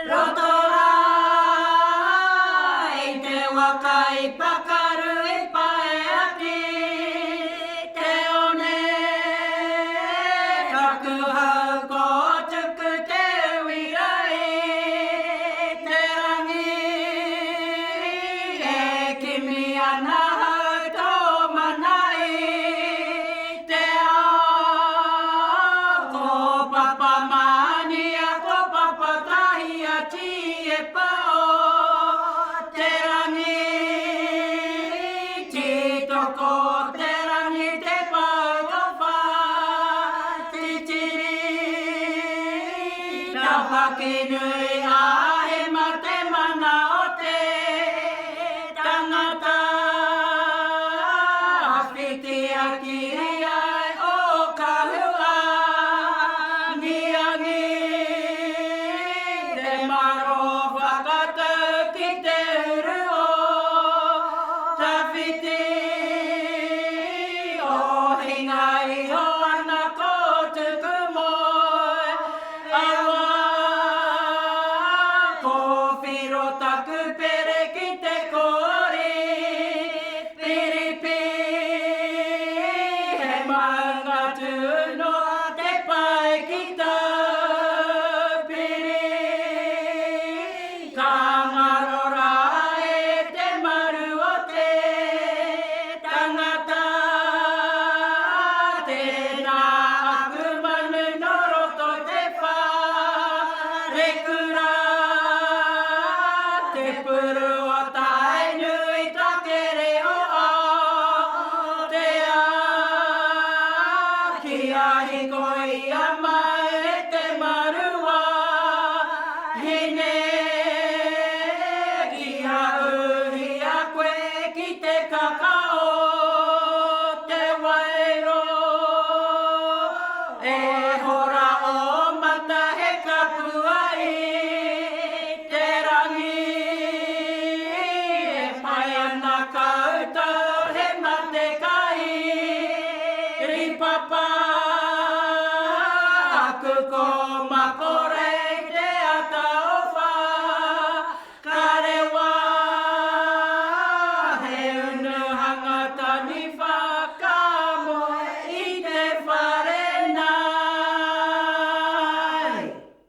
rotora I te waka I pakaru I pae aki te one kaku hau ko tuku te wirai te rangi e kimi ana hau tō manai te ao ko papa mani a ko papa tahi a ti e pao te rangi ti toko te rangi te pau ko wha titiri tapaki nui a he ma te mana o te tangata whiti a kiri ai o kahua ngiangi te maro whakatau ki te uru o tawhiti o hinga iho ana ko tuku moe awa ko whiro taku pere ki te kori piripi he maunga tūno te pai ki tau piri ka ngarora e te maru o te tangata tēnā aku manu no roto te wha rekura te puru o tae nui takere o Aotea ki ahi koi a mai e te marua hine ki a uhi a koe ki te kakao te wairo e